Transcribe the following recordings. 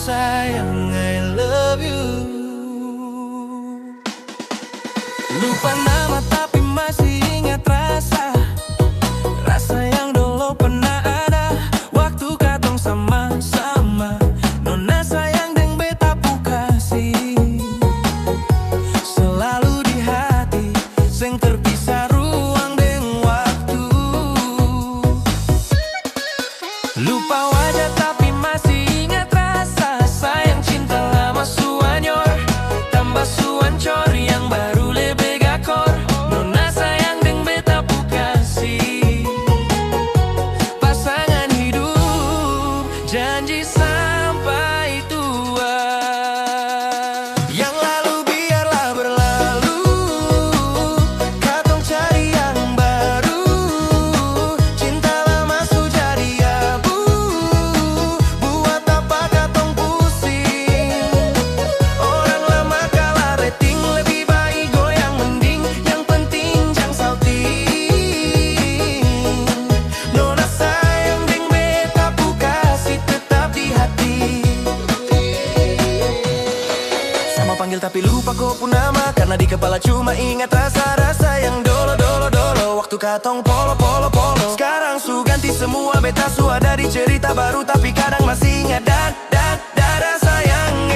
sayang, I love you. Lupa nama tapi masih ingat rasa, rasa yang dulu pernah ada waktu katong sama-sama. Nona sayang deng beta pu kasih selalu di hati, seng terpisah ruang deng waktu. Lupa wajah tapi masih ingat rasa, sayang cinta lama suanyor tambah suancor yang baru lebih gakor. Nona sayang deng beta pu kasih pasangan hidup, janji sampai tua. Yang lalu biarlah berlalu, katong cari yang baru. Cinta lama su jadi abu, buat apa katong pusing. Orang lama kalah rating, lebih baik goyang mending. Yang penting jang salting. Nona sayang deng beta pu kasih tetap di hati. Sama panggil tapi lupa kau pun nama, karena di kepala cuma ingat rasa-rasa yang dolo. Waktu katong polo. Sekarang su ganti semua, beta su ada di cerita baru, tapi kadang masih ingat dada sayang.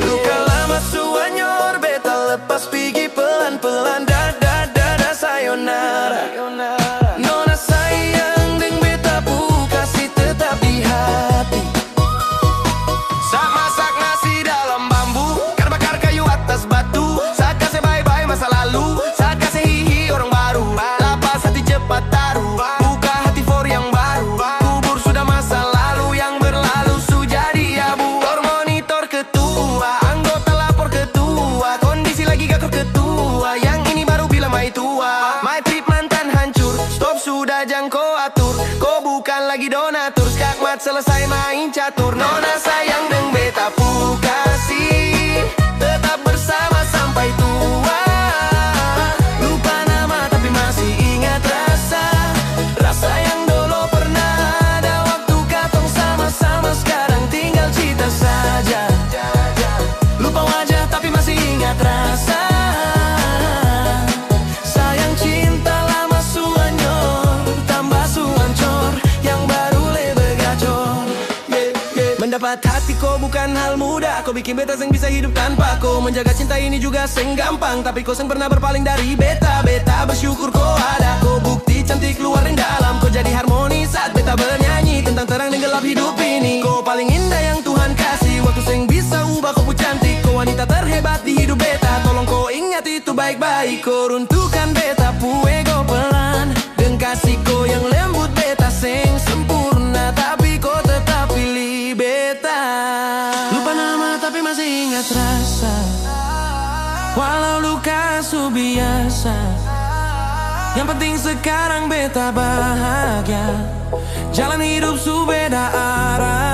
Luka lama su anyor, beta lepas pergi pelan-pelan. Dada sayonara. Nona sayang deng beta pu kasih tetap di hati. Saat masak nasi dalam bambu, bakar kayu atas batu. Saat kasih bye-bye masa lalu, saat kasih hihi orang baru. Lapas hati cepat taruh, buka hati for yang baru. Kubur sudah masa lalu, yang berlalu su jadi abu. Tor monitor ketua, anggota lapor ketua. Kondisi lagi gakor ketua, yang ini baru bila mai tua. My trip mantan hancur, stop sudah jang ko atur. Ko bukan lagi donatur, skakmat selesai main catur. Nona sayang deng beta pu kasih tetap bersama sampai tua. Lupa nama tapi masih ingat rasa, rasa yang dulu pernah ada waktu katong sama-sama. Sekarang tinggal cita saja. Lupa wajah tapi masih ingat rasa, sayang cinta lama suanyor tambah suancor yang baru lebih gacor. Mendapat hati kau bukan hal mudah, kau bikin beta seng bisa hidup tanpa kau. Menjaga cinta ini juga seng gampang, tapi kau seng pernah berpaling dari beta. Beta bersyukur kau ada, kau bukti cantik luar dan dalam. Kau jadi harmoni saat beta bernyanyi tentang terang dan gelap hidup ini. Kau paling indah yang Tuhan kasih, waktu seng bisa ubah kau pu cantik. Kau wanita terhebat di hidup beta, tolong kau ingat itu baik-baik. Kau runtuhkan beta pu ego pelan, dan kasih kau yang lembut beta seng sempurna, tapi kau tetap pilih beta. Lupa nama tapi masih ingat rasa, walau luka su biasa. Yang penting sekarang beta bahagia, jalan hidup su beda arah.